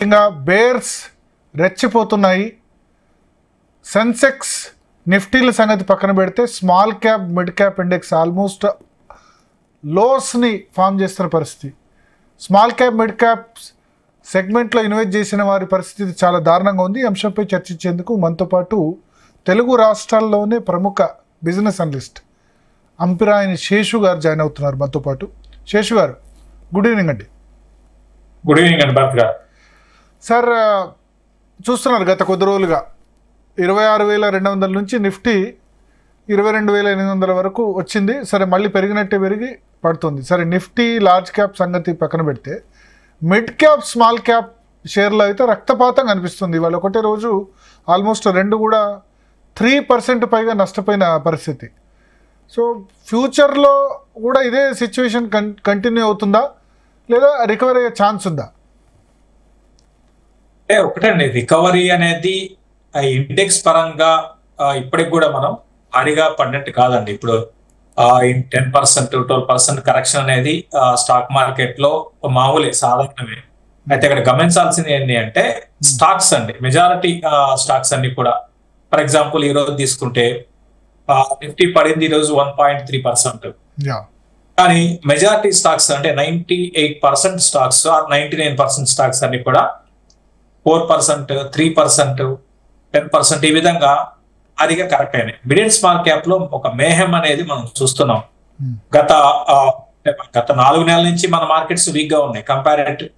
ఇంకా బేర్స్ రెచ్చిపోతున్నాయి. సెన్సెక్స్ నిఫ్టీల సంగతి పక్కన పెడితే small cap mid cap index almost లోస్ని ఫామ్ చేస్తున్న పరిస్థితి. స్మాల్ క్యాప్ మిడ్ క్యాప్ సెగ్మెంట్లో ఇన్వెస్ట్ చేసిన వారి పరిస్థితి చాలా దారుణంగా ఉంది. ఈ అంశంపై చర్చించేందుకు మనతో పాటు తెలుగు రాష్ట్రాల్లోనే ప్రముఖ బిజినెస్ అనలిస్ట్ అంపిరాయని శేషు గారు జాయిన్ అవుతున్నారు మనతో పాటు. శేషు గారు, గుడ్ ఈవినింగ్ అండి. గుడ్ ఈవినింగ్ అండి భరత్ గారు. సార్, చూస్తున్నారు గత కొద్ది రోజులుగా 26,200 నుంచి నిఫ్టీ 22,800 వరకు వచ్చింది. సరే, మళ్ళీ పెరిగినట్టే పెరిగి పడుతుంది. సరే, నిఫ్టీ లార్జ్ క్యాప్ సంగతి పక్కన పెడితే మిడ్ క్యాప్ స్మాల్ క్యాప్ షేర్లో అయితే రక్తపాతం కనిపిస్తుంది. ఇవాళ ఒకటే రోజు ఆల్మోస్ట్ రెండు కూడా 3% పైగా నష్టపోయిన పరిస్థితి. సో ఫ్యూచర్లో కూడా ఇదే సిచ్యువేషన్ కంటిన్యూ అవుతుందా, లేదా రికవరీ అయ్యే ఛాన్స్ ఉందా? ఒకటండి, రికవరీ అనేది ఇండెక్స్ పరంగా ఇప్పటికి కూడా మనం భారీగా పడినట్టు కాదండి. ఇప్పుడు 10%, 12% కరెక్షన్ అనేది స్టాక్ మార్కెట్ లో మామూలే, సాధారణమే. అయితే ఇక్కడ గమనించాల్సింది ఏంటి అంటే స్టాక్స్ అండి, మెజారిటీ స్టాక్స్ అన్ని కూడా. ఫర్ ఎగ్జాంపుల్ ఈ రోజు తీసుకుంటే నిఫ్టీ పడింది ఈ రోజు 1.3%. కానీ మెజారిటీ స్టాక్స్ అంటే 98% స్టాక్స్, 99% స్టాక్స్ అన్ని కూడా 4%, 3%, 10% ఈ విధంగా అదిగా కరెక్ట్ అయినాయి. మిడ్ అండ్ స్మాల్ క్యాప్ లో ఒక మేహం అనేది మనం చూస్తున్నాం. గత 4 నెలల నుంచి మన మార్కెట్స్ వీక్ గా ఉన్నాయి కంపారిటివ్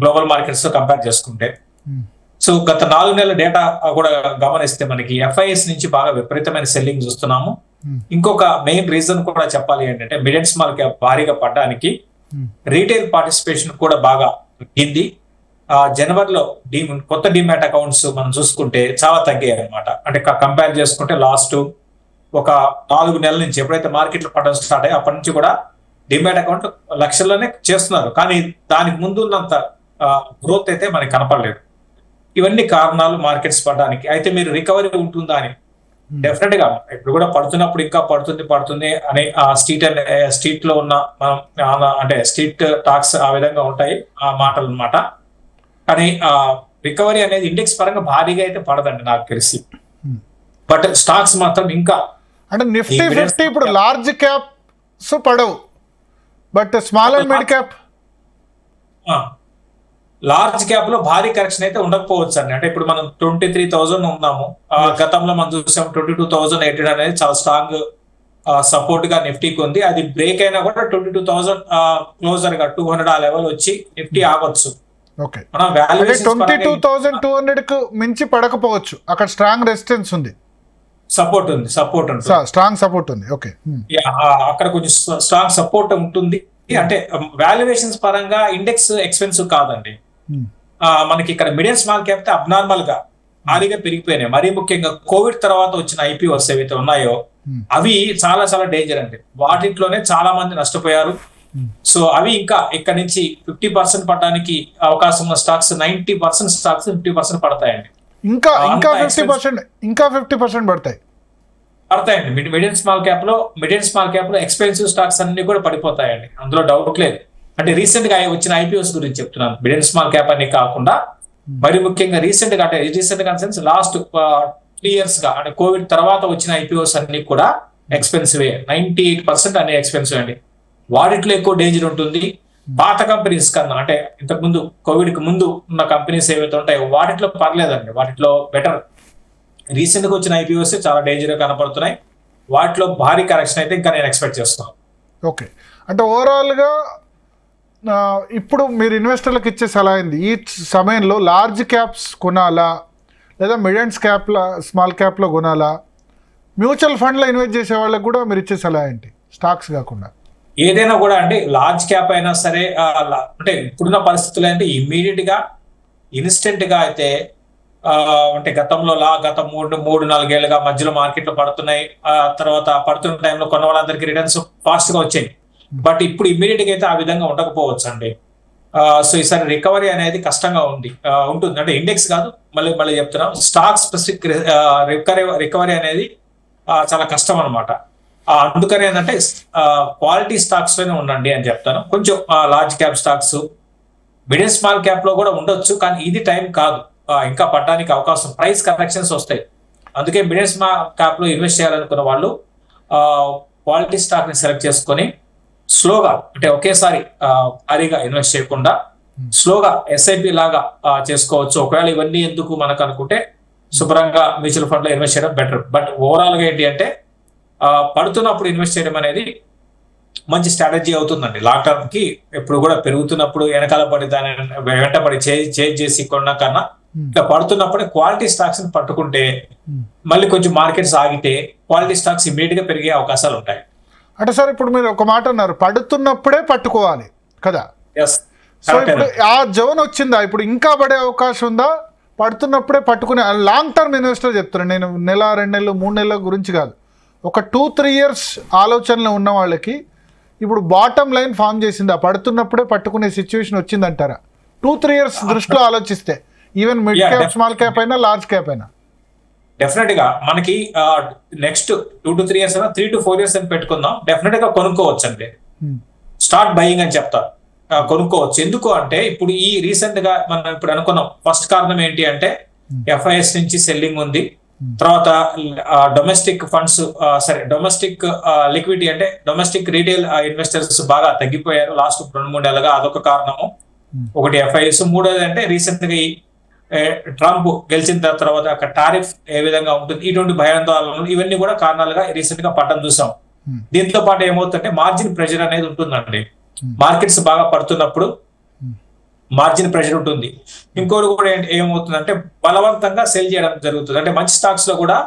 గ్లోబల్ మార్కెట్స్ తో కంపేర్ చేసుకుంటే. సో గత 4 నెలల డేటా కూడా గమనిస్తే మనకి FIS నుంచి బాగా విపరీతమైన సెల్లింగ్ చూస్తున్నాము. ఇంకొక మెయిన్ రీజన్ కూడా చెప్పాలి ఏంటంటే మిడ్ అండ్ స్మాల్ క్యాప్ భారీగా పడడానికి రీటైల్ పార్టిసిపేషన్ కూడా బాగా తగ్గింది. జనవరిలో కొత్త డిమాట్ అకౌంట్స్ మనం చూసుకుంటే చాలా తగ్గాయి అనమాట. అంటే కంపేర్ చేసుకుంటే లాస్ట్ ఒక 4 నెలల నుంచి ఎప్పుడైతే మార్కెట్లు పడడం స్టార్ట్ అయ్యి అప్పటి నుంచి కూడా డిమాట్ అకౌంట్ లక్షల్లోనే చేస్తున్నారు. కానీ దానికి ముందు ఉన్నంత గ్రోత్ అయితే మనకి కనపడలేదు. ఇవన్నీ కారణాలు మార్కెట్స్ పడడానికి. అయితే మీరు రికవరీ ఉంటుందా అని, డెఫినెట్ గా ఇప్పుడు కూడా పడుతున్నప్పుడు ఇంకా పడుతుంది అని ఆ స్ట్రీట్ లో ఉన్న అంటే స్ట్రీట్ టాక్స్ ఆ విధంగా ఉంటాయి ఆ మాటలు అన్నమాట. కానీ రికవరీ అనేది ఇండెక్స్ పరంగా భారీగా అయితే పడదండి నాకు తెలిసి. బట్ స్టాక్స్ మాత్రం ఇంకా అంటే నిఫ్టీ 50 ఇప్పుడు లార్జ్ క్యాప్స్ పడవు, but small and mid cap large cap లో భారీ కరెక్షన్ అయితే ఉండకపోవచ్చు అండి. అంటే ఇప్పుడు మనం 23,000 ఉన్నాము, గతంలో మనం చూసాం 22,800 అనేది చాలా స్ట్రాంగ్ సపోర్ట్ గా నిఫ్టీకి ఉంది. అది బ్రేక్ అయినా కూడా 22,000 క్లోజర్ గా 200 ఆ లెవెల్ వచ్చి నిఫ్టీ ఆగొచ్చు. 22,200 కు మించి పడకపోవచ్చు, అక్కడ స్ట్రాంగ్ రెసిస్టెన్స్ ఉంది, సపోర్ట్ ఉంది, స్ట్రాంగ్ సపోర్ట్ ఉంది. ఓకే, అక్కడ కొంచెం స్ట్రాంగ్ సపోర్ట్ ఉంటుంది. అంటే వాల్యుయేషన్స్ పరంగా ఇండెక్స్ ఎక్స్పెన్సివ్ కాదండి. మనకి ఇక్కడ mid and small cap abnormal గా భారీగా పెరిగిపోయినాయి. మరీ ముఖ్యంగా కోవిడ్ తర్వాత వచ్చిన IPOs ఏవైతే ఉన్నాయో అవి చాలా చాలా డేంజర్ అండి. వాటిలోనే చాలా మంది నష్టపోయారు. సో అవి ఇంకా ఇక్కడ నుంచి 50% పడడానికి అవకాశం ఉన్న స్టాక్స్ 90% స్టాక్స్ 50% పడతాయండి. ఇంకా 50% పడతాయండి. మిడ్ అండ్ స్మాల్ క్యాప్ లో ఎక్స్పెన్సివ్ స్టాక్స్ అన్ని కూడా పడిపోతాయండి, అందులో డౌట్ లేదు. అంటే రీసెంట్ గా వచ్చిన IPOs గురించి చెప్తున్నాను, మిడ్ అండ్ స్మాల్ క్యాప్ అని కాకుండా. మరి ముఖ్యంగా రీసెంట్ గా లాస్ట్ 3 years గా అంటే కోవిడ్ తర్వాత వచ్చిన IPOs అన్ని కూడా ఎక్స్పెన్సివ్. 98% అన్ని ఎక్స్పెన్సివ్ అండి. వాటిలో ఎక్కువ డేంజర్ ఉంటుంది. పాత కంపెనీస్ కన్నా అంటే ఇంతకు ముందు కోవిడ్ కి ముందు ఉన్న కంపెనీస్ ఏవైతే ఉంటాయో వాటిలో పర్లేదండి, వాటిలో బెటర్. రీసెంట్ గా వచ్చిన IPOs చాలా డేంజర్ గా కనపడుతున్నాయి. వాటిలో భారీ కరెక్షన్ అయితే ఇంకా నేను ఎక్స్పెక్ట్ చేస్తున్నాను. ఓకే, అంటే ఓవరాల్ గా ఇప్పుడు మీరు ఇన్వెస్టర్లకు ఇచ్చే సలహా ఏంది? ఈ సమయంలో లార్జ్ క్యాప్స్ కొనాలా, లేదా మిడ్ అండ్ స్మాల్ క్యాప్లో కొనాలా? మ్యూచువల్ ఫండ్లో ఇన్వెస్ట్ చేసే వాళ్ళకి కూడా మీరు ఇచ్చే సలహా ఏంటి, స్టాక్స్ కాకుండా? ఏదైనా కూడా అండి, లార్జ్ క్యాప్ అయినా సరే, అంటే ఇప్పుడున్న పరిస్థితులు అంటే ఇమ్మీడియట్ గా ఇన్స్టెంట్ గా అయితే అంటే గత 3-4 ఏళ్ళుగా మధ్యలో మార్కెట్లు పడుతున్నాయి. తర్వాత పడుతున్న టైంలో కొన్న వాళ్ళందరికీ రిటర్న్స్ ఫాస్ట్ గా వచ్చాయి. బట్ ఇప్పుడు ఇమ్మీడియట్ గా అయితే ఆ విధంగా ఉండకపోవచ్చు అండి. సో ఈసారి రికవరీ అనేది కష్టంగా ఉంటుంది. అంటే ఇండెక్స్ కాదు, మళ్ళీ చెప్తున్నాం, స్టాక్ స్పెసిఫిక్ రికవరీ అనేది చాలా కష్టం అనమాట. అందుకని ఏంటంటే క్వాలిటీ స్టాక్స్ లోనే ఉండండి అని చెప్తాను. కొంచెం large cap stocks, mid and small cap లో కూడా ఉండొచ్చు, కానీ ఇది టైం కాదు. ఇంకా పడడానికి అవకాశం, ప్రైస్ కరెక్షన్స్ వస్తాయి. అందుకే మిడ్ అండ్ స్మాల్ క్యాప్ లో ఇన్వెస్ట్ చేయాలనుకున్న వాళ్ళు క్వాలిటీ స్టాక్ ని సెలెక్ట్ చేసుకొని స్లోగా, అంటే ఒకేసారి భారీగా ఇన్వెస్ట్ చేయకుండా స్లోగా ఎస్ఐపి లాగా చేసుకోవచ్చు. ఒకవేళ ఇవన్నీ ఎందుకు మనకు అనుకుంటే శుభ్రంగా మ్యూచువల్ ఫండ్ లో ఇన్వెస్ట్ చేయడం బెటర్. బట్ ఓవరాల్ గా ఏంటి అంటే పడుతున్నప్పుడు ఇన్వెస్ట్ చేయడం అనేది మంచి స్ట్రాటజీ అవుతుందండి. లాంగ్ టర్మ్ కి ఎప్పుడు కూడా పెరుగుతున్నప్పుడు వెనకాల పడి దాని వెంటబడి చేంజ్ చేసి కొన్నా కన్నా ఇట్లా పడుతున్నప్పుడే క్వాలిటీ స్టాక్స్ ని పట్టుకుంటే మళ్ళీ కొంచెం మార్కెట్స్ ఆగితే క్వాలిటీ స్టాక్స్ ఇమీడియట్ గా పెరిగే అవకాశాలు ఉంటాయి. అంటే సార్ ఇప్పుడు మీరు ఒక మాట అన్నారు, పడుతున్నప్పుడే పట్టుకోవాలి కదా. సో ఇప్పుడు ఆ జోన్ వచ్చిందా, ఇప్పుడు ఇంకా పడే అవకాశం ఉందా? పడుతున్నప్పుడే పట్టుకునే లాంగ్ టర్మ్ ఇన్వెస్టర్ చెప్తున్నాను నేను, నెల 2 నెలలు 3 నెలల గురించి కాదు. ఒక 2-3 ఇయర్స్ ఆలోచనలో ఉన్న వాళ్ళకి ఇప్పుడు బాటమ్ లైన్ ఫామ్ చేసిందా, పడుతున్నప్పుడే పట్టుకునే సిచ్యువేషన్ వచ్చిందంటారా? 2-3 ఇయర్స్ దృష్టిలో ఆలోచిస్తే, even mid cap, small cap అయినా, లార్జ్ క్యాప్ అయినా. డెఫినెట్ గా మనకి నెక్స్ట్ 2 to 3 ఇయర్స్ అయినా 3 to 4 ఇయర్స్ అని పెట్టుకుందాం, డెఫినెట్ గా కొనుక్కోవచ్చు. అంటే స్టార్ట్ బయింగ్ అని చెప్తారు, కొనుక్కోవచ్చు. ఎందుకు అంటే ఇప్పుడు ఈ రీసెంట్ గా మనం ఇప్పుడు అనుకున్నాం, ఫస్ట్ కారణం ఏంటి అంటే ఎఫ్ఐఎస్ నుంచి సెల్లింగ్ ఉంది. తర్వాత డొమెస్టిక్ ఫండ్స్, డొమెస్టిక్ లిక్విడిటీ అంటే డొమెస్టిక్ రీటైల్ ఇన్వెస్టర్స్ బాగా తగ్గిపోయారు లాస్ట్ 2-3 నెలలుగా, అదొక కారణము. ఒకటి ఎఫ్ఐఎస్. మూడోది అంటే రీసెంట్ గా ట్రంప్ గెలిచిన తర్వాత అక్కడ టారిఫ్ ఏ విధంగా ఉంటుంది, ఇటువంటి భయాందోళనలు, ఇవన్నీ కూడా కారణాలుగా రీసెంట్ గా పడ్డం చూసాం. దీంతో పాటు ఏమవుతుందంటే మార్జిన్ ప్రెషర్ అనేది ఉంటుందండి. మార్కెట్స్ బాగా పడుతున్నప్పుడు మార్జిన్ ప్రెషర్ ఉంటుంది. ఇంకోటి కూడా ఏమవుతుందంటే బలవంతంగా సెల్ చేయడం జరుగుతుంది. అంటే మంచి స్టాక్స్ లో కూడా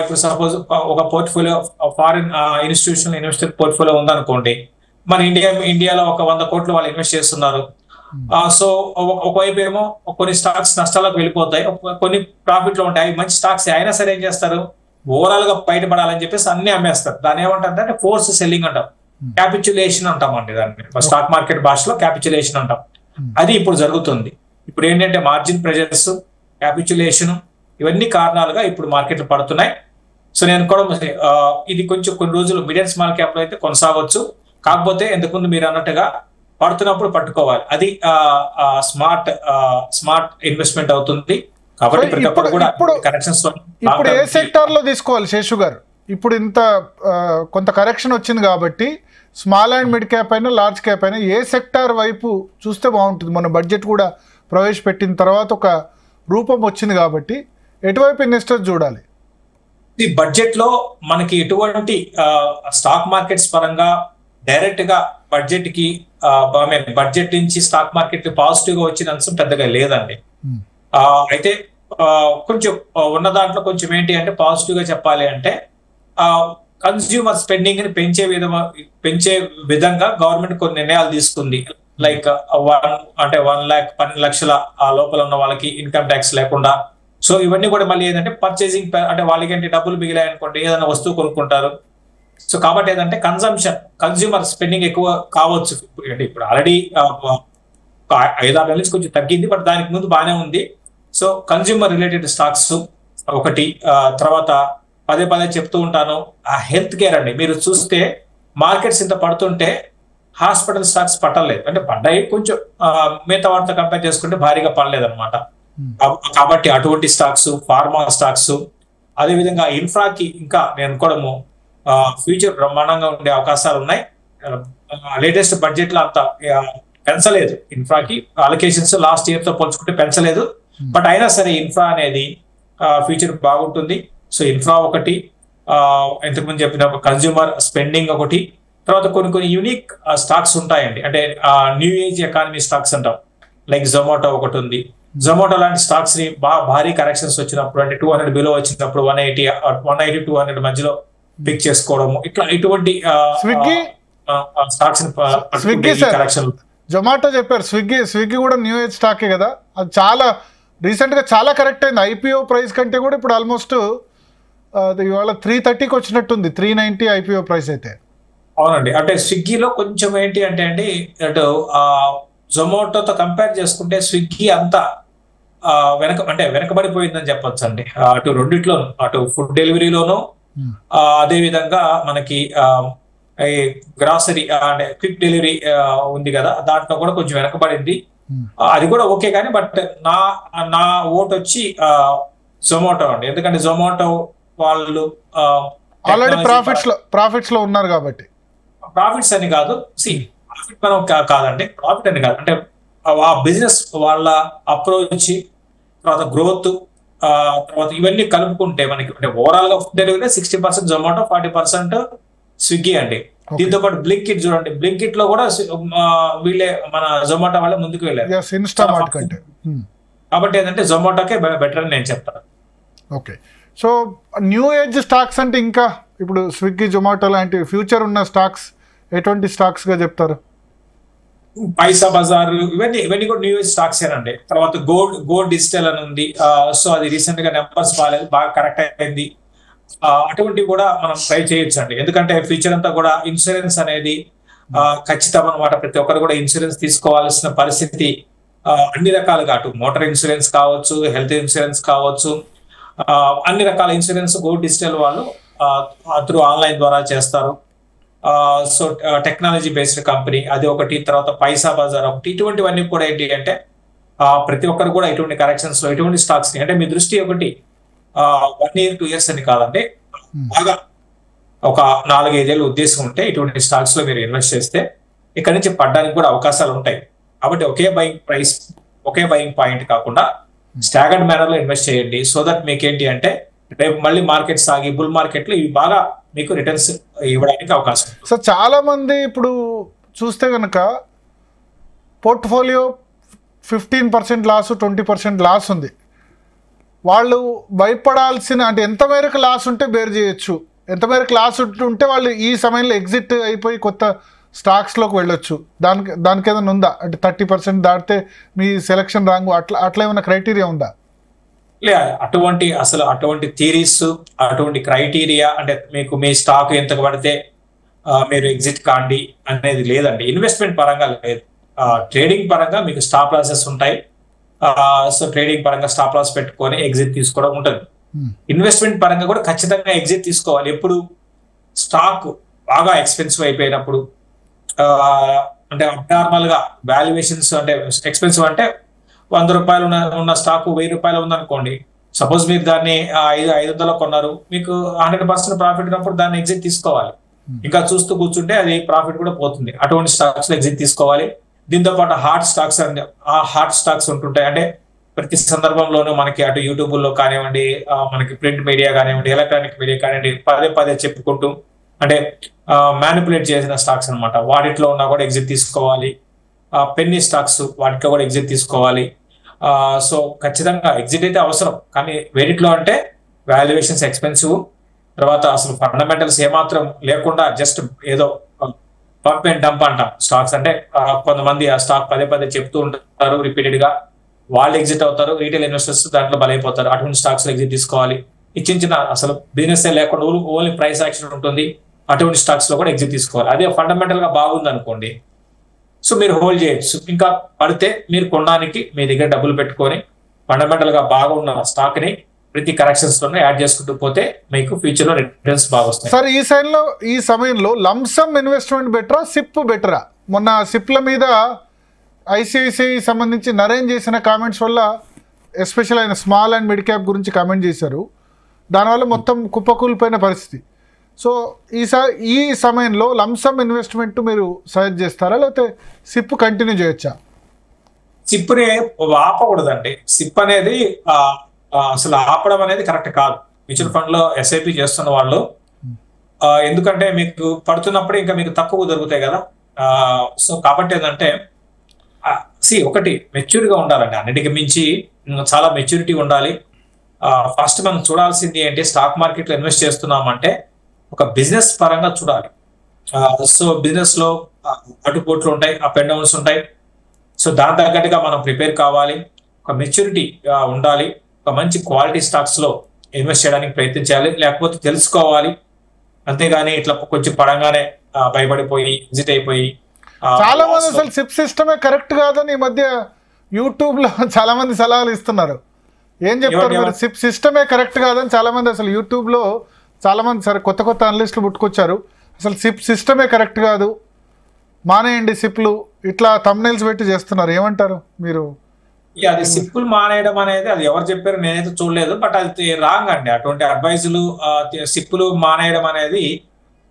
ఇప్పుడు సపోజ్ ఒక portfolio foreign institutional investor portfolio ఉందనుకోండి, మన ఇండియాలో ఒక 100 కోట్లు వాళ్ళు ఇన్వెస్ట్ చేస్తున్నారు. సో ఒకవైపు ఏమో కొన్ని స్టాక్స్ నష్టాలకు వెళ్ళిపోతాయి, కొన్ని ప్రాఫిట్ లో ఉంటాయి. మంచి స్టాక్స్ అయినా సరే ఏం చేస్తారు, ఓవరాల్ గా బయటపడాలని చెప్పేసి అన్ని అమ్మేస్తారు. దాన్ని ఏమంటారంటే ఫోర్స్ సెల్లింగ్ అంటాం, క్యాపిచులేషన్ అంటాం అండి. దాన్ని స్టాక్ మార్కెట్ భాషలో క్యాపిచులేషన్ అంటాం. అది ఇప్పుడు జరుగుతుంది. ఇప్పుడు ఏంటంటే మార్జిన్ ప్రెజర్స్, క్యాపిచులేషన్, ఇవన్నీ కారణాలుగా ఇప్పుడు మార్కెట్లు పడుతున్నాయి. సో నేను కూడా ఇది కొంచెం కొన్ని రోజులు మిడ్ అండ్ స్మాల్ క్యాప్ లో అయితే కొనసాగొచ్చు. కాకపోతే ఇంతకుముందు మీరు అన్నట్టుగా పడుతున్నప్పుడు పట్టుకోవాలి. అది స్మార్ట్ ఇన్వెస్ట్మెంట్ అవుతుంది. కాబట్టి ఇప్పుడు ఏ సెక్టార్ లో తీసుకోవాలి శేషు గారు? ఇప్పుడు ఇంత కొంత కరెక్షన్ వచ్చింది కాబట్టి స్మాల్ అండ్ మిడ్ క్యాప్ అయినా, లార్జ్ క్యాప్ అయినా ఏ సెక్టార్ వైపు చూస్తే బాగుంటుంది? మన బడ్జెట్ కూడా ప్రవేశపెట్టిన తర్వాత ఒక రూపం వచ్చింది కాబట్టి ఎటువైపు ఇన్వెస్టర్స్ చూడాలి? ఈ బడ్జెట్ లో మనకి ఎటువంటి స్టాక్ మార్కెట్స్ పరంగా డైరెక్ట్ గా బడ్జెట్ కి బడ్జెట్ నుంచి స్టాక్ మార్కెట్ పాజిటివ్ గా వచ్చిన అంశం పెద్దగా లేదండి. అయితే కొంచెం ఉన్న దాంట్లో కొంచెం ఏంటి అంటే పాజిటివ్ గా చెప్పాలి అంటే కన్స్యూమర్ స్పెండింగ్ ని పెంచే విధంగా గవర్నమెంట్ కొన్ని నిర్ణయాలు తీసుకుంది. లైక్ 1 లక్షల లోపల ఉన్న వాళ్ళకి ఇన్కమ్ ట్యాక్స్ లేకుండా. సో ఇవన్నీ కూడా మళ్ళీ ఏంటంటే పర్చేసింగ్, అంటే వాళ్ళకి ఏంటి డబ్బులు మిగిలాయి అనుకోండి, ఏదైనా వస్తువు కొనుక్కుంటారు. సో కాబట్టి ఏంటంటే కన్స్యూమర్ స్పెండింగ్ ఎక్కువ కావచ్చు. ఇప్పుడు ఆల్రెడీ 5-6 నెలల నుంచి కొంచెం తగ్గింది, బట్ దానికి ముందు బాగానే ఉంది. సో కన్స్యూమర్ రిలేటెడ్ స్టాక్స్ ఒకటి. తర్వాత పదే చెప్తూ ఉంటాను, హెల్త్ కేర్ అండి. మీరు చూస్తే మార్కెట్స్ ఇంత పడుతుంటే హాస్పిటల్ స్టాక్స్ పట్టలేదు, అంటే పడ్డాయి కొంచెం, మిగతా వాటితో కంపేర్ చేసుకుంటే భారీగా పడలేదు అనమాట. కాబట్టి అటువంటి స్టాక్స్, ఫార్మా స్టాక్స్, అదేవిధంగా ఇన్ఫ్రాకి ఇంకా నేను అనుకోవడము ఫ్యూచర్ బ్రహ్మాండంగా ఉండే అవకాశాలు ఉన్నాయి. లేటెస్ట్ బడ్జెట్ లో అంత పెంచలేదు ఇన్ఫ్రాకి అలొకేషన్స్, లాస్ట్ ఇయర్ తో పోల్చుకుంటే పెంచలేదు. బట్ అయినా సరే ఇన్ఫ్రా అనేది ఫ్యూచర్ బాగుంటుంది. సో ఇన్ఫ్రా ఒకటి, ఇంతకుముందు చెప్పిన కన్స్యూమర్ స్పెండింగ్ ఒకటి. తర్వాత కొన్ని యూనిక్ స్టాక్స్ ఉంటాయండి, అంటే న్యూ ఏజ్ ఎకానమీ స్టాక్స్ అంటాం. లైక్ జొమాటో ఒకటి ఉంది. జొమాటో లాంటి స్టాక్స్ ని భారీ కరెక్షన్స్ వచ్చినప్పుడు, అంటే 200 బిలో వచ్చినప్పుడు 180-200 మధ్యలో పిక్ చేసుకోవడము, ఇటువంటి స్టాక్స్ కరెక్షన్. జొమాటో చెప్పారు, స్విగ్గీ కూడా న్యూ ఏజ్ స్టాకే కదా. అది చాలా రీసెంట్ గా చాలా కరెక్ట్ అయింది. ఐపీఓ ప్రైస్ కంటే కూడా ఇప్పుడు ఆల్మోస్ట్ ఇవాళ 330కి వచ్చినట్టుంది, 390 ఐపీఓ ప్రైస్ అయితే. అవునండి, అంటే స్విగ్గీలో కొంచెం ఏంటి అంటే అండి, అటు జొమాటోతో కంపేర్ చేసుకుంటే స్విగ్గీ అంతా వెనకబడిపోయిందని చెప్పొచ్చు అండి. అటు రెండిట్లోనూ, అటు ఫుడ్ డెలివరీలోనూ, అదే విధంగా మనకి గ్రాసరీ అంటే క్విక్ డెలివరీ ఉంది కదా, దాంట్లో కూడా కొంచెం వెనకబడింది. అది కూడా ఓకే కానీ బట్ నా నా ఓట్ వచ్చి జొమాటో అండి. ఎందుకంటే జొమాటో వాళ్ళు ఆల్రెడీ ప్రాఫిట్స్ లో ఉన్నారు కాబట్టి. ప్రాఫిట్స్ అని కాదు, ప్రాఫిట్ మనం కాదండి, ప్రాఫిట్ అని కాదు, అంటే ఆ బిజినెస్ వాళ్ళ అప్రోచ్, తర్వాత గ్రోత్, తర్వాత ఇవన్నీ కలుపుకుంటే మనకి అంటే ఓవరాల్ గా ఫుడ్ డెలివరీ 60% జొమాటో, 40% స్విగ్గీ అండి. దీంతో పాటు బ్లింకిట్ చూడండి, బ్లింకిట్ లో కూడా వీళ్ళే మన జొమాటో వాళ్ళే ముందుకు వెళ్ళారు. కాబట్టి ఏంటంటే జొమాటోకే బెటర్ అని నేను చెప్తాను. Okay, so new age stocks అంటే ఇంకా ఇప్పుడు స్విగ్గీ, జొమాటో లాంటి ఫ్యూచర్ ఉన్న స్టాక్స్ ఎటువంటి స్టాక్స్ గా చెప్తారు? పైసా బజార్ ఇవన్నీ కూడా న్యూ ఏజ్ స్టాక్స్ ఏనండి. తర్వాత గోల్డ్ డిజిటల్ అని ఉంది, సో అది రీసెంట్ గా నెంబర్స్ బాగా కరెక్ట్ అయింది. అటువంటివి కూడా మనం ట్రై చేయొచ్చు అండి. ఎందుకంటే ఫ్యూచర్ అంతా కూడా ఇన్సూరెన్స్ అనేది ఖచ్చితం అనమాట. ప్రతి ఒక్కరు కూడా ఇన్సూరెన్స్ తీసుకోవాల్సిన పరిస్థితి అన్ని రకాలుగా, అటు మోటార్ ఇన్సూరెన్స్ కావచ్చు, హెల్త్ ఇన్సూరెన్స్ కావచ్చు, అన్ని రకాల ఇన్సూరెన్స్ గోల్డ్ డిజిటల్ వాళ్ళు త్రూ ఆన్లైన్ ద్వారా చేస్తారు. సో టెక్నాలజీ బేస్డ్ కంపెనీ అది ఒకటి, తర్వాత పైసా బజార్ ఒకటి. ఇటువంటివన్నీ కూడా ఏంటి అంటే ప్రతి ఒక్కరు కూడా ఇటువంటి కరెక్షన్స్ లో ఇటువంటి స్టాక్స్ అంటే మీ దృష్టి ఒకటి 1 year 2 years అని కాదండి, బాగా ఒక 4-5 ఏళ్ళ ఉద్దేశం ఉంటే ఇటువంటి స్టాక్స్ లో మీరు ఇన్వెస్ట్ చేస్తే ఇక్కడ నుంచి పడ్డానికి కూడా అవకాశాలు ఉంటాయి. కాబట్టి ఒకే బయింగ్ పాయింట్ కాకుండా స్టాగర్డ్ మేనర్ లో ఇన్వెస్ట్ చేయండి. సో దట్ మీకు ఏంటి అంటే రేపు మళ్ళీ మార్కెట్ సాగి బుల్ మార్కెట్ లో ఇవి బాగా మీకు రిటర్న్స్ ఇవ్వడానికి అవకాశం. సో చాలా మంది ఇప్పుడు చూస్తే కనుక పోర్ట్ఫోలియో 15% లాస్, 20% లాస్ ఉంది. వాళ్ళు భయపడాల్సిన అంటే ఎంత మేరకు లాస్ ఉంటే బేర్ చేయొచ్చు, ఎంత మేరకు లాస్ ఉంటే వాళ్ళు ఈ సమయంలో ఎగ్జిట్ అయిపోయి కొత్త స్టాక్స్లోకి వెళ్ళొచ్చు, దానికి ఏదైనా ఉందా? అంటే 30% దాటితే మీ సెలక్షన్ రాంగ్, అట్లా ఏమైనా క్రైటీరియా ఉందా? అటువంటి థీరీస్, అటువంటి క్రైటీరియా అంటే మీకు మీ స్టాక్ ఎంత పడితే మీరు ఎగ్జిట్ కాండి అనేది లేదండి. ఇన్వెస్ట్మెంట్ పరంగా లేదు, ట్రేడింగ్ పరంగా మీకు స్టాప్ లాసెస్ ఉంటాయి. సో ట్రేడింగ్ పరంగా స్టాప్ లాస్ పెట్టుకొని ఎగ్జిట్ తీసుకోవడం ఉంటుంది. ఇన్వెస్ట్మెంట్ పరంగా కూడా ఖచ్చితంగా ఎగ్జిట్ తీసుకోవాలి. ఎప్పుడు స్టాక్ బాగా ఎక్స్పెన్సివ్ అయిపోయినప్పుడు, అంటే అబ్నార్మల్ గా వాల్యుయేషన్స్ అంటే ఎక్స్పెన్సివ్ అంటే 100 రూపాయలు ఉన్న స్టాక్ 1000 రూపాయలు ఉందనుకోండి, సపోజ్ మీరు దాన్ని 500 కొన్నారు, మీకు 100% ప్రాఫిట్ ఉన్నప్పుడు దాన్ని ఎగ్జిట్ తీసుకోవాలి. ఇంకా చూస్తూ కూర్చుంటే అది ప్రాఫిట్ కూడా పోతుంది. అటువంటి స్టాక్స్ లో ఎగ్జిట్ తీసుకోవాలి. దీంతో పాటు హాట్ స్టాక్స్ ఉంటుంటాయి. అంటే ప్రతి సందర్భంలోనూ మనకి అటు యూట్యూబ్ లో కానివ్వండి, మనకి ప్రింట్ మీడియా కానివ్వండి, ఎలక్ట్రానిక్ మీడియా కానివ్వండి, పదే చెప్పుకుంటూ అంటే మ్యానిపులేట్ చేసిన స్టాక్స్ అనమాట. వాటిలో ఉన్నా కూడా ఎగ్జిట్ తీసుకోవాలి. పెన్నీ స్టాక్స్ వాటిలో కూడా ఎగ్జిట్ తీసుకోవాలి. సో ఖచ్చితంగా ఎగ్జిట్ అయితే అవసరం, కానీ వేటిలో అంటే వాల్యుయేషన్స్ ఎక్స్పెన్సివ్, తర్వాత అసలు ఫండమెంటల్స్ ఏమాత్రం లేకుండా జస్ట్ ఏదో పంప్ అండ్ డంప్ అంటాం స్టాక్స్. అంటే కొంతమంది ఆ స్టాక్ పదే చెప్తూ ఉంటారు రిపీటెడ్ గా, వాళ్ళు ఎగ్జిట్ అవుతారు, రీటైల్ ఇన్వెస్టర్స్ దాంట్లో బలైపోతారు. అటువంటి స్టాక్స్ లో ఎగ్జిట్ తీసుకోవాలి. ఈ చిన్న అసలు బిజినెస్ లేకుండా ఓన్లీ ప్రైస్ యాక్షన్ ఉంటుంది, అటువంటి స్టాక్స్ లో కూడా ఎగ్జిట్ తీసుకోవాలి. అదే ఫండమెంటల్ గా బాగుంది అనుకోండి, సో మీరు హోల్డ్ చేయొచ్చు. ఇంకా పడితే మీరు కొనడానికి మీ దగ్గర డబ్బులు పెట్టుకొని ఫండమెంటల్ గా బాగున్న స్టాక్ ని ప్రతి కరెక్షన్స్ లోనే యాడ్ చేసుకుంటూ పోతే మీకు ఫ్యూచర్ లో రిటర్న్స్ బాగా వస్తాయి. సార్ ఈ సమయంలో లంసమ్ ఇన్వెస్ట్మెంట్ బెటరా, సిప్ బెటరా? మొన్న సిప్ల మీద ఐసిఐసిఐ సంబంధించి నరేన్ చేసిన కామెంట్స్ వల్ల ఎస్పెషల్ ఆయన స్మాల్ అండ్ మిడ్ క్యాప్ గురించి కామెంట్ చేశారు, దానివల్ల మొత్తం కుప్పకూలిపోయిన పరిస్థితి. సో ఈ సమయంలో లంసమ్ ఇన్వెస్ట్మెంట్ మీరు సజెస్ట్ చేస్తారా, లేకపోతే సిప్ కంటిన్యూ చేయొచ్చా? సిప్ని ఆపకూడదండి. సిప్ అనేది అసలు ఆపడం అనేది కరెక్ట్ కాదు. మ్యూచువల్ ఫండ్ లో ఎస్ఐపి చేస్తున్న వాళ్ళు, ఎందుకంటే మీకు పడుతున్నప్పుడే ఇంకా మీకు తక్కువ దొరుకుతాయి కదా. సో కాబట్టి ఏంటంటే ఒకటి మెచ్యూర్గా ఉండాలండి, అన్నిటికి మించి చాలా మెచ్యూరిటీ ఉండాలి. ఫస్ట్ మనం చూడాల్సింది ఏంటి, స్టాక్ మార్కెట్ లో ఇన్వెస్ట్ చేస్తున్నామంటే ఒక బిజినెస్ పరంగా చూడాలి. సో బిజినెస్ లో అటుపోట్లు ఉంటాయి, అప్ అండ్ డౌన్స్ ఉంటాయి. సో దాని తగ్గట్టుగా మనం ప్రిపేర్ కావాలి. ఒక మెచ్యూరిటీ ఉండాలి. ఒక మంచి క్వాలిటీ స్టాక్స్ లో ఇన్వెస్ట్ చేయడానికి ప్రయత్నించాలి, లేకపోతే తెలుసుకోవాలి. అంతేగాని ఇట్లా కొంచెం పడంగానే భయపడిపోయి ఎగ్జిట్ అయిపోయి. చాలా మంది అసలు సిప్ సిస్టమే కరెక్ట్ కాదని ఈ మధ్య యూట్యూబ్ లో చాలా మంది సలహాలు ఇస్తున్నారు. ఏం చెప్తారు మీరు? సిప్ సిస్టమే కరెక్ట్ కాదని చాలా మంది అసలు యూట్యూబ్ లో చాలా మంది సరే కొత్త అనలిస్టులు పుట్టుకొచ్చారు. అసలు సిప్ సిస్టమే కరెక్ట్ కాదు, మానేయండి సిప్లు ఇట్లా థంబ్నెయిల్స్ పెట్టి చేస్తున్నారు, ఏమంటారు మీరు? అది సిప్పులు మానేయడం అనేది అది ఎవరు చెప్పారు నేనైతే చూడలేదు, బట్ అది రాంగ్ అండి. అటువంటి అడ్వైజులు సిప్పులు మానేయడం అనేది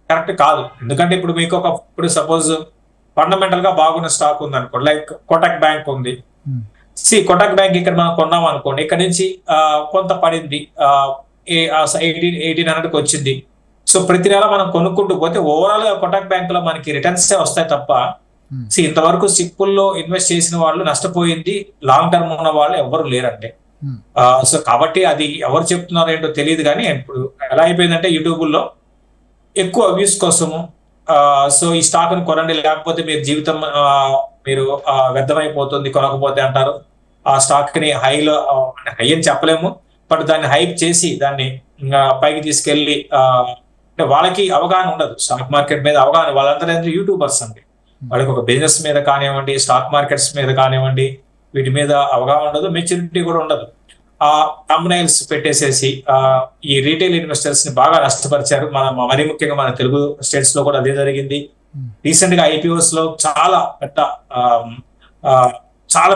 కరెక్ట్ కాదు. ఎందుకంటే ఇప్పుడు మీకు ఇప్పుడు సపోజ్ ఫండమెంటల్ గా బాగున్న స్టాక్ ఉంది అనుకోండి, లైక్ కోటక్ బ్యాంక్ ఉంది. కోటక్ బ్యాంక్ ఇక్కడ మనం కొన్నాం అనుకోండి, ఇక్కడ నుంచి కొంత పడింది, 1800కి వచ్చింది. సో ప్రతి నెల మనం కొనుక్కుంటూ పోతే ఓవరాల్ గా కోటక్ బ్యాంక్ లో మనకి రిటర్న్స్ వస్తాయి తప్ప ఇంతవరకు సిప్పుల్లో ఇన్వెస్ట్ చేసిన వాళ్ళు నష్టపోయింది లాంగ్ టర్మ్ ఉన్న వాళ్ళు ఎవరు లేరంటే. సో కాబట్టి అది ఎవరు చెప్తున్నారో ఏంటో తెలియదు, కానీ ఇప్పుడు ఎలా అయిపోయిందంటే యూట్యూబ్ లో ఎక్కువ వ్యూస్ కోసము సో ఈ స్టాక్ ను కొనండి లేకపోతే మీరు జీవితం మీరు వ్యర్థమైపోతుంది కొనకపోతే అంటారు. ఆ స్టాక్ ని హైలో హై అని చెప్పలేము, బట్ దాన్ని హైప్ చేసి దాన్ని పైకి తీసుకెళ్లి అంటే వాళ్ళకి అవగాహన ఉండదు స్టాక్ మార్కెట్ మీద అవగాహన. వాళ్ళందరూ యూట్యూబర్స్ అండి, వాళ్ళకి ఒక బిజినెస్ మీద కానివ్వండి, స్టాక్ మార్కెట్స్ మీద కానివ్వండి, వీటి మీద అవగాహన ఉండదు, మెచ్యూరిటీ కూడా ఉండదు. ఆ థంబ్నెయిల్స్ పెట్టేసేసి ఈ రీటైల్ ఇన్వెస్టర్స్ ని బాగా నష్టపరిచారు. మరీ ముఖ్యంగా మన తెలుగు స్టేట్స్ లో కూడా అదే జరిగింది. రీసెంట్ గా ఐపీఓస్ లో చాలా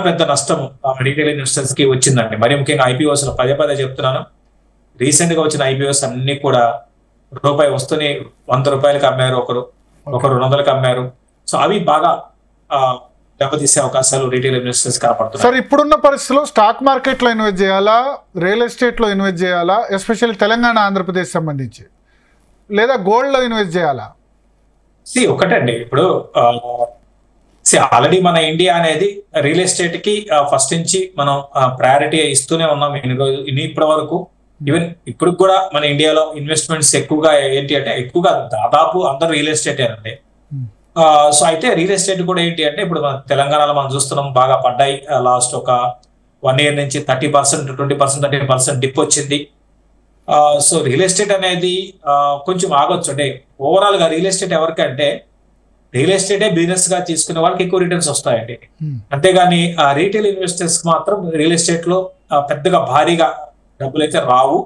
పెద్ద నష్టం రీటైల్ ఇన్వెస్టర్స్ కి వచ్చిందండి. మరీ ముఖ్యంగా ఐపీఓస్ లో పదే చెప్తున్నాను, రీసెంట్ గా వచ్చిన ఐపీఓస్ అన్ని కూడా రూపాయి వస్తుని ₹100 అమ్మారు, ఒకరు 200కి అమ్మారు. సో అవి బాగా దెబ్బతీసే అవకాశాలు రీటైల్ ఇన్వెస్టర్స్ కనపడుతున్నాయి. సార్ ఇప్పుడున్న పరిస్థితిలో స్టాక్ మార్కెట్ లో ఇన్వెస్ట్ చేయాలా, రియల్ ఎస్టేట్ లో ఇన్వెస్ట్ చేయాలా, ఎస్పెషల్లీ తెలంగాణ ఆంధ్రప్రదేశ్ సంబంధించి, లేదా గోల్డ్ లో ఇన్వెస్ట్ చేయాలా? ఒకటండి, ఇప్పుడు ఆల్రెడీ మన ఇండియా అనేది రియల్ ఎస్టేట్ కి ఫస్ట్ నుంచి మనం ప్రయారిటీ ఇస్తూనే ఉన్నాం ఇప్పటి వరకు. ఈవెన్ ఇప్పుడు కూడా మన ఇండియాలో ఇన్వెస్ట్మెంట్స్ ఎక్కువగా ఏంటి అంటే ఎక్కువగా దాదాపు అందరూ రియల్ ఎస్టేట్ అండి. సో అయితే రియల్ ఎస్టేట్ కూడా ఏంటి అంటే ఇప్పుడు మన తెలంగాణలో మనం చూస్తున్నాం బాగా పడ్డాయి. లాస్ట్ ఒక 1 year నుంచి 30%, 20%, 30% డిప్ వచ్చింది. సో రియల్ ఎస్టేట్ అనేది కొంచెం ఆగొచ్చు. అంటే ఓవరాల్ గా రియల్ ఎస్టేట్ ఎవరికంటే రియల్ ఎస్టేటే బిజినెస్ గా తీసుకునే వాళ్ళకి ఎక్కువ రిటర్న్స్ వస్తాయండి. అంతేగాని రీటైల్ ఇన్వెస్టర్స్ మాత్రం రియల్ ఎస్టేట్ లో పెద్దగా భారీగా డబ్బులు అయితే రావు.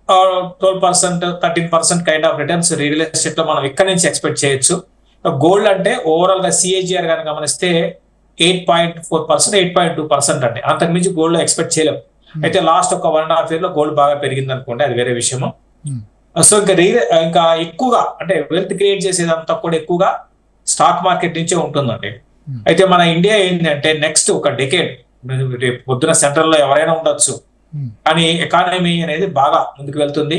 12%, 13% kind of returns real estate లో మనం ఇక్కడ నుంచి ఎక్స్పెక్ట్ చేయొచ్చు. గోల్డ్ అంటే ఓవరాల్ గా సిఏజిఆర్ కనుక గమనిస్తే 8.4%, 8.2% అండి. అంతకు మించి గోల్డ్ లో ఎక్స్పెక్ట్ చేయలేము. అయితే లాస్ట్ ఒక 1.5 year లో గోల్డ్ బాగా పెరిగింది అనుకోండి, అది వేరే విషయము. సో ఇంకా ఎక్కువగా అంటే వెల్త్ క్రియేట్ చేసేదంతా కూడా ఎక్కువగా స్టాక్ మార్కెట్ నుంచే ఉంటుందండి. అయితే మన ఇండియా ఏంటంటే నెక్స్ట్ ఒక డెకేడ్ రేపు పొద్దున సెంట్రల్ లో ఎవరైనా ఉండొచ్చు, కానీ ఎకానమీ అనేది బాగా ముందుకు వెళ్తుంది.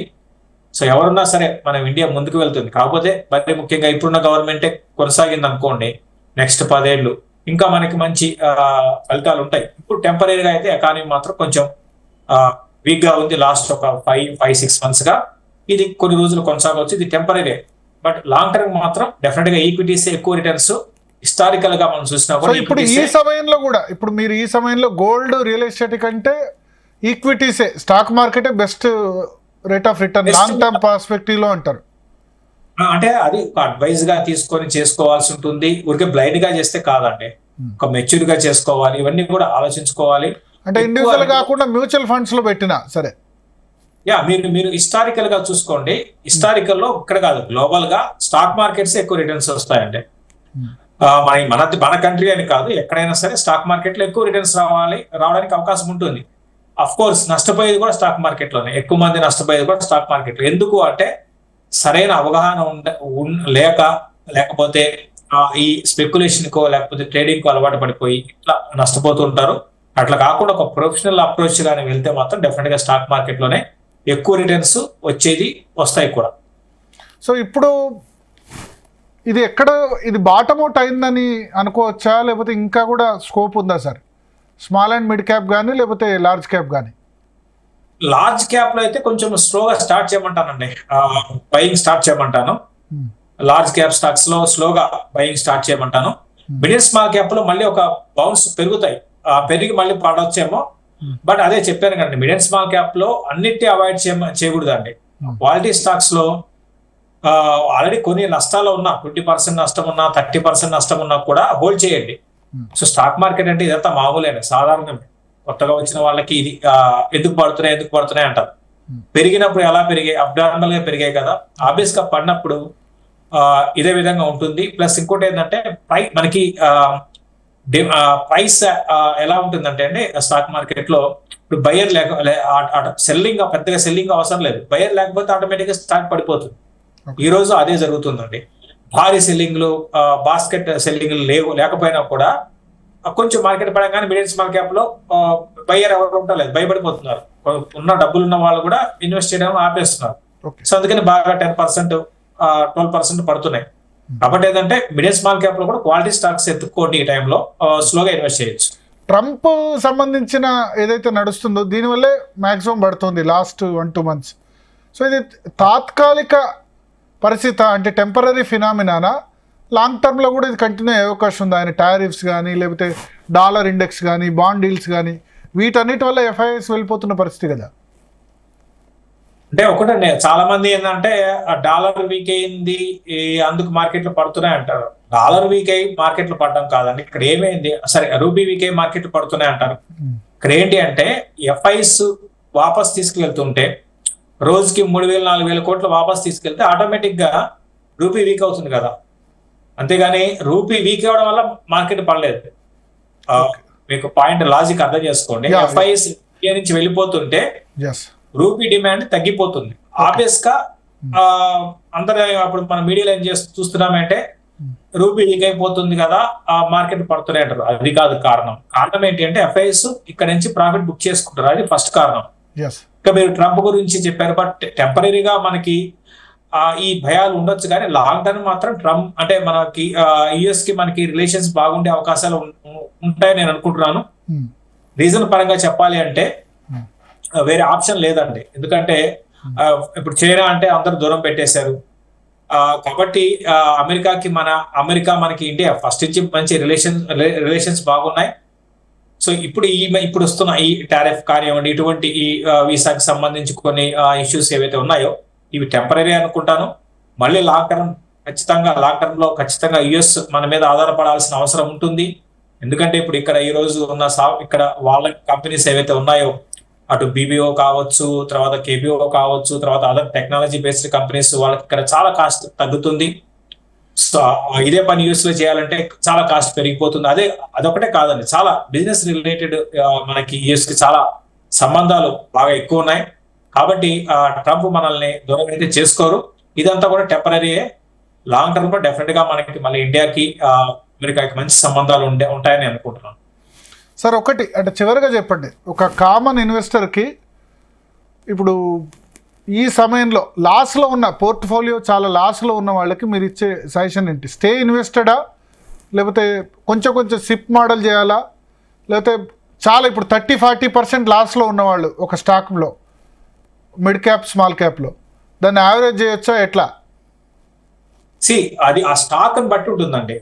సో ఎవరున్నా సరే మనం ఇండియా ముందుకు వెళ్తుంది. కాకపోతే మరి ముఖ్యంగా ఇప్పుడున్న గవర్నమెంటే కొనసాగింది అనుకోండి, నెక్స్ట్ 10 years ఇంకా మనకి మంచి ఫలితాలు ఉంటాయి. ఇప్పుడు టెంపరీగా అయితే ఎకానమీ మాత్రం కొంచెం వీక్ గా ఉంది. లాస్ట్ ఒక 5-6 months గా ఇది కొన్ని రోజులు కొనసాగవచ్చు, ఇది టెంపరీ. బట్ లాంగ్ టర్మ్ మాత్రం డెఫినెట్ గా ఈక్విటీస్ ఎక్కువ రిటర్న్స్ హిస్టారికల్ గా మనం చూసినా కూడా. ఇప్పుడు ఈ సమయంలో కూడా ఇప్పుడు మీరు ఈ సమయంలో గోల్డ్ రియల్ ఎస్టేట్ కంటే ఈక్విటీసే స్టాక్ మార్కెటే best rate of return long term perspective లో అంటారు. అంటే అది ఒక అడ్వైజ్ గా తీసుకొని చేసుకోవాల్సి ఉంటుంది. ఊరికే బ్లైండ్ గా చేస్తే కాదండి, ఒక మెచ్యూర్ గా చేసుకోవాలి. ఇవన్నీ కూడా ఆలోచించుకోవాలి. అంటే ఇండివిజువల్ కాకుండా మ్యూచువల్ ఫండ్స్ లో పెట్టినా సరే. మీరు హిస్టారికల్ గా చూసుకోండి. హిస్టారికల్ లో ఇక్కడ కాదు, గ్లోబల్ గా స్టాక్ మార్కెట్స్ ఎక్కువ రిటర్న్స్ వస్తాయండి. మన కంట్రీ అని కాదు, ఎక్కడైనా సరే స్టాక్ మార్కెట్ లో ఎక్కువ రిటర్న్స్ రావడానికి అవకాశం ఉంటుంది. అఫ్ కోర్స్ నష్టపోయేది కూడా స్టాక్ మార్కెట్ లోనే, ఎక్కువ మంది నష్టపోయేది కూడా స్టాక్ మార్కెట్ లో. ఎందుకు అంటే సరైన అవగాహన లేకపోతే ఈ స్పెక్యులేషన్ కో లేకపోతే ట్రేడింగ్ కో అలవాటు పడిపోయి ఇట్లా నష్టపోతూ ఉంటారు. అట్లా కాకుండా ఒక ప్రొఫెషనల్ అప్రోచ్ గానే వెళ్తే మాత్రం డెఫినెట్ గా స్టాక్ మార్కెట్ లోనే ఎక్కువ రిటర్న్స్ వస్తాయి కూడా. సో ఇప్పుడు ఇది బాటమ్ అవుట్ అయిందని అనుకోవచ్చా, లేకపోతే ఇంకా కూడా స్కోప్ ఉందా sir? Small and mid cap కానీ లేకపోతే లార్జ్ క్యాప్ కానీ? లార్జ్ క్యాప్ లో అయితే కొంచెం స్లోగా స్టార్ట్ చేయమంటానండి, బయింగ్ స్టార్ట్ చేయమంటాను. లార్జ్ క్యాప్ స్టాక్స్ లో స్లోగా బయింగ్ స్టార్ట్ చేయమంటాను. మిడిల్ స్మాల్ క్యాప్ లో మళ్ళీ ఒక బౌన్స్ పెరుగుతాయి, పెరిగి మళ్ళీ పడవచ్చేమో. బట్ అదే చెప్పాను కదండి, మిడిల్ స్మాల్ క్యాప్ లో అన్నిటి అవాయిడ్ చేయకూడదండి. క్వాలిటీ స్టాక్స్ లో ఆల్రెడీ కొన్ని నష్టాలు ఉన్నా, 20% నష్టం ఉన్నా, 30% నష్టం ఉన్నా కూడా హోల్డ్ చేయండి. సో స్టాక్ మార్కెట్ అంటే ఇదంతా మామూలేనే, సాధారణమే. కొత్తగా వచ్చిన వాళ్ళకి ఇది ఎందుకు పడుతున్నాయి అంటారు. పెరిగినప్పుడు ఎలా పెరిగాయి, అబ్నార్మల్ గా పెరిగాయి కదా. ఆబ్వియస్ గా పడినప్పుడు ఇదే విధంగా ఉంటుంది. ప్లస్ ఇంకోటి ఏంటంటే మనకి ప్రైస్ ఎలా ఉంటుందంటే అండి స్టాక్ మార్కెట్ లో ఇప్పుడు బయర్ సెల్లింగ్ పెద్దగా సెల్లింగ్ అవసరం లేదు. బయర్ లేకపోతే ఆటోమేటిక్ గా స్టాక్ పడిపోతుంది. ఈ రోజు అదే జరుగుతుందండి. భారీ సెల్లింగ్లు బాస్కెట్ సెల్లింగ్లు లేకపోయినా కూడా కొంచెం మార్కెట్ పడగానే మిడిల్ స్మాల్ క్యాప్ లో బయ్యర్ ఎవరు ఉండలేదు, భయపడిపోతున్నారు. ఉన్న డబ్బులు ఉన్న వాళ్ళు కూడా ఇన్వెస్ట్ చేయడం ఆపేస్తున్నారు. సో అందుకని బాగా 10% 12% పడుతున్నాయి. కాబట్టి ఏంటంటే మిడిల్ స్మాల్ క్యాప్ లో కూడా క్వాలిటీ స్టాక్స్ ఎత్తుక్కోండి. ఈ టైంలో స్లోగా ఇన్వెస్ట్ చేయొచ్చు. ట్రంప్ సంబంధించిన ఏదైతే నడుస్తుందో దీనివల్లే మాక్సిమం పడుతుంది లాస్ట్ 1-2 months. సో ఇది తాత్కాలిక పరిస్థితి అంటే టెంపరీ ఫినామినానా, లాంగ్ టర్మ్లో కూడా ఇది కంటిన్యూ అయ్యే అవకాశం ఉంది? ఆయన టారిఫ్స్ కానీ లేకపోతే డాలర్ ఇండెక్స్ కానీ బాండ్ డీల్స్ కానీ వీటన్నిటి వల్ల ఎఫ్ఐఎస్ వెళ్ళిపోతున్న పరిస్థితి కదా. అంటే ఒకటండి, చాలా మంది ఏంటంటే డాలర్ వీక్ అయింది అందుకు మార్కెట్లు పడుతున్నాయి అంటారు. డాలర్ వీక్ అయ్యి మార్కెట్లు పడడం కాదండి. ఇక్కడ ఏమైంది, సరే రూపీ వీక్ అయ్యి మార్కెట్లు పడుతున్నాయి అంటారు. ఇక్కడ ఏంటి అంటే ఎఫ్ఐస్ వాపస్ తీసుకెళ్తుంటే రోజుకి 3,000-4,000 కోట్లు వాపస్ తీసుకెళ్తే ఆటోమేటిక్ గా రూపీ వీక్ అవుతుంది కదా. అంతేగాని రూపీ వీక్ అవడం వల్ల మార్కెట్ పడలేదు. మీకు పాయింట్ లాజిక్ అర్థం చేసుకోండి. ఎఫ్ఐస్ ఇండియా నుంచి వెళ్ళిపోతుంటే రూపీ డిమాండ్ తగ్గిపోతుంది. ఆబ్వియస్ గా అందరూ అప్పుడు మన మీడియాలో ఏం చూస్తున్నామంటే రూపీ వీక్ అయిపోతుంది కదా మార్కెట్ పడుతున్నాయి అంటారు. అది కాదు కారణం. కారణం ఏంటి అంటే ఎఫ్ఐఎస్ ఇక్కడ నుంచి ప్రాఫిట్ బుక్ చేసుకుంటారు. అది ఫస్ట్ కారణం. ఇంకా మీరు ట్రంప్ గురించి చెప్పారు, బట్ టెంపరీగా మనకి ఈ భయాలు ఉండొచ్చు కానీ లాంగ్ టర్మ్ మాత్రం ట్రంప్ అంటే మనకి యుఎస్ కి మనకి రిలేషన్స్ బాగుండే అవకాశాలు ఉంటాయని నేను అనుకుంటున్నాను. రీజన్ పరంగా చెప్పాలి అంటే వేరే ఆప్షన్ లేదండి. ఎందుకంటే ఇప్పుడు చైనా అంటే అందరు దూరం పెట్టేశారు. కాబట్టి అమెరికా మనకి ఇండియా ఫస్ట్ నుంచి మంచి రిలేషన్స్ బాగున్నాయి. సో ఇప్పుడు వస్తున్న ఈ టారిఫ్ కానివ్వండి, ఇటువంటి ఈ వీసాకి సంబంధించి కొన్ని ఇష్యూస్ ఏవైతే ఉన్నాయో ఇవి టెంపరీ అనుకుంటాను. మళ్ళీ లాంగ్ టర్మ్ లో ఖచ్చితంగా యుఎస్ మన మీద ఆధారపడాల్సిన అవసరం ఉంటుంది. ఎందుకంటే ఇప్పుడు ఇక్కడ ఈ రోజు ఉన్న ఇక్కడ వాళ్ళ కంపెనీస్ ఏవైతే ఉన్నాయో అటు బీబీఓ కావచ్చు, తర్వాత కేబిఓ కావచ్చు, తర్వాత అదర్ టెక్నాలజీ బేస్డ్ కంపెనీస్ వాళ్ళకి ఇక్కడ చాలా కాస్ట్ తగ్గుతుంది. సో ఇదే పని యూఎస్ లో చేయాలంటే చాలా కాస్ట్ పెరిగిపోతుంది. అదొకటే కాదండి, చాలా బిజినెస్ రిలేటెడ్ మనకి యూఎస్ కి చాలా సంబంధాలు బాగా ఎక్కువ ఉన్నాయి. కాబట్టి ట్రంప్ మనల్ని దూరం అయితే చేసుకోరు. ఇదంతా కూడా టెంపరీయే. లాంగ్ టర్మ్ లో డెఫినెట్ గా మనకి మళ్ళీ ఇండియాకి అమెరికాకి మంచి సంబంధాలు ఉంటాయని అనుకుంటున్నాను. సార్ ఒకటి అంటే చివరిగా చెప్పండి, ఒక కామన్ ఇన్వెస్టర్కి ఇప్పుడు ఈ సమయంలో లాస్లో ఉన్న పోర్ట్ఫోలియో చాలా లాస్లో ఉన్న వాళ్ళకి మీరు ఇచ్చే సజెషన్ ఏంటి? స్టే ఇన్వెస్టెడా, లేకపోతే కొంచెం సిప్ మోడల్ చేయాలా, లేకపోతే చాలా ఇప్పుడు 30-40% లాస్లో ఉన్నవాళ్ళు ఒక స్టాక్లో మిడ్ క్యాప్ స్మాల్ క్యాప్లో దాన్ని యావరేజ్ చేయొచ్చా ఎట్లా? అది ఆ స్టాక్ ని బట్టి ఉంటుందండి.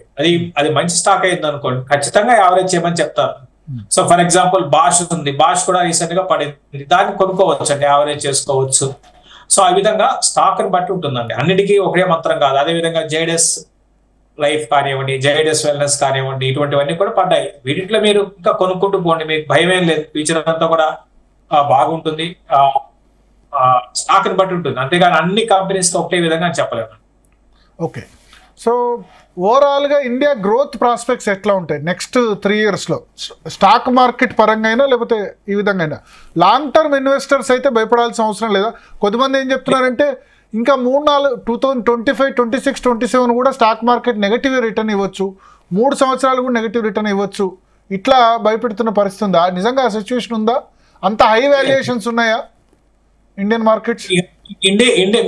అది మంచి స్టాక్ అయింది అనుకోండి ఖచ్చితంగా యావరేజ్ చేయమని చెప్తారు. సో ఫర్ ఎగ్జాంపుల్ బాష్ ఉంది, బాష్ కూడా రీసెంట్ గా పడింది, దాన్ని కొనుక్కోవచ్చు అండి, యావరేజ్ చేసుకోవచ్చు. సో ఆ విధంగా స్టాక్ ని బట్టి ఉంటుందండి. అన్నిటికీ ఒకే మంత్రం కాదు. అదే విధంగా జైడస్ లైఫ్ కానివ్వండి, జైడస్ వెల్నెస్ కానివ్వండి, ఇటువంటివన్నీ కూడా పడ్డాయి. వీటిలో మీరు ఇంకా కొనుక్కుంటూ పోండి, మీకు భయం ఏం లేదు. ఫ్యూచర్ అంతా కూడా బాగుంటుంది. స్టాక్ ని బట్టి ఉంటుంది, అంతేగాని అన్ని కంపెనీస్ ఒకటే విధంగా చెప్పలేము. ఓకే, సో ఓవరాల్గా ఇండియా గ్రోత్ ప్రాస్పెక్ట్స్ ఎట్లా ఉంటాయి నెక్స్ట్ 3 yearsలో? స్టాక్ మార్కెట్ పరంగా అయినా లేకపోతే ఈ విధంగా అయినా లాంగ్ టర్మ్ ఇన్వెస్టర్స్ అయితే భయపడాల్సిన అవసరం లేదా? కొంతమంది ఏం చెప్తున్నారంటే ఇంకా 3-4 2025, 26, 27 కూడా స్టాక్ మార్కెట్ నెగటివ్ రిటర్న్ ఇవ్వచ్చు, 3 సంవత్సరాలు కూడా నెగటివ్ రిటర్న్ ఇవ్వచ్చు, ఇట్లా భయపెడుతున్న పరిస్థితి ఉందా? నిజంగా ఆ సిచ్యువేషన్ ఉందా? అంత హై వాల్యుయేషన్స్ ఉన్నాయా Indian markets?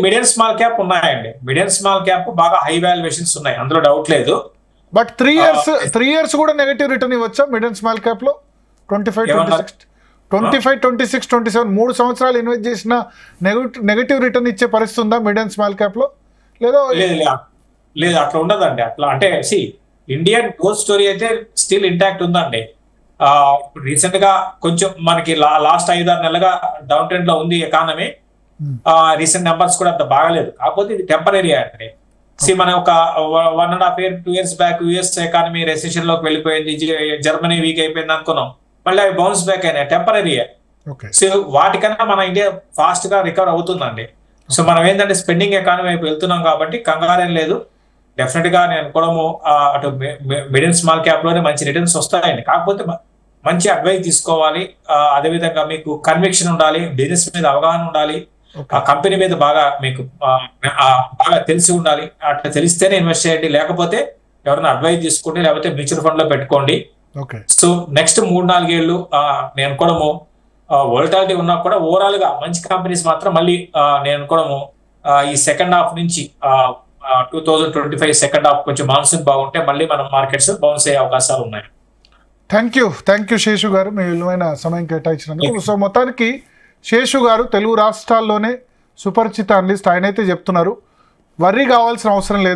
Middle small cap ఉన్నాయండి. మిడిల్ స్మాల్ క్యాప్ బాగా హై వాల్యుయేషన్స్ ఉన్నాయి, అందులో డౌట్ లేదు. బట్ 3 years కూడా నెగటివ్ రిటర్న్ ఇవ్వచ్చా మిడిల్ స్మాల్ క్యాప్ లో? 25, 26, 27 3 సంవత్సరాలు ఇన్వెస్ట్ చేసిన నెగటివ్ రిటర్న్ ఇచ్చే పరిస్థితి ఉందా మిడిల్ స్మాల్ క్యాప్ లో? లేదు అట్లా ఉండదండి. అట్లా అంటే ఇండియన్ గ్రోత్ స్టోరీ అయితే స్టిల్ ఇంటాక్ట్ ఉందండి. ఇప్పుడు రీసెంట్ గా కొంచెం మనకి లాస్ట్ 5-6 నెలలుగా డౌన్ ట్రెండ్ లో ఉంది ఎకానమీ. రీసెంట్ నెంబర్స్ కూడా అంత బాగలేదు. కాకపోతే ఇది టెంపరీ అండి. మనం ఒక 1.5 year 2 years back US economy recession లోకి వెళ్ళిపోయింది, జర్మనీ వీక్ అయిపోయింది అనుకున్నాం, మళ్ళీ అవి బౌన్స్ బ్యాక్ అయినాయి, టెంపరీ. సో వాటికన్నా మన ఇండియా ఫాస్ట్ గా రికవర్ అవుతుందండి. సో మనం ఏంటంటే స్పెండింగ్ ఎకానమీ వైపు వెళ్తున్నాం కాబట్టి కంగారేం లేదు. డెఫినెట్ గా నేను అనుకోవడము అటు మిడ్ అండ్ స్మాల్ క్యాప్ లోనే మంచి రిటర్న్స్ వస్తాయండి. కాకపోతే మంచి అడ్వైస్ తీసుకోవాలి. అదేవిధంగా మీకు కన్విక్షన్ ఉండాలి, బిజినెస్ మీద అవగాహన ఉండాలి, ఆ కంపెనీ మీద బాగా మీకు బాగా తెలిసి ఉండాలి. అట్లా తెలిస్తేనే ఇన్వెస్ట్ చేయండి, లేకపోతే ఎవరైనా అడ్వైస్ తీసుకోండి, లేకపోతే మ్యూచువల్ ఫండ్ లో పెట్టుకోండి. సో నెక్స్ట్ 3-4 ఏళ్ళు నేను అనుకోవడము వోలటాలిటీ ఉన్నా కూడా ఓవరాల్ గా మంచి కంపెనీస్ మాత్రం మళ్ళీ నేను అనుకోవడము ఈ సెకండ్ హాఫ్ నుంచి 2025 సెకండ్ హాఫ్ కొంచెం మాన్సూన్ బాగుంటే మళ్ళీ మనం మార్కెట్స్ బౌన్స్ అయ్యే అవకాశాలు ఉన్నాయి. థ్యాంక్ యూ శేషు గారు, మీ విలువైన సమయం కేటాయించినందుకు. సో మొత్తానికి శేషు గారు తెలుగు రాష్ట్రాల్లోనే సుపరిచిత అనలిస్ట్. ఆయన అయితే చెప్తున్నారు వర్రీ కావాల్సిన అవసరం లేదు.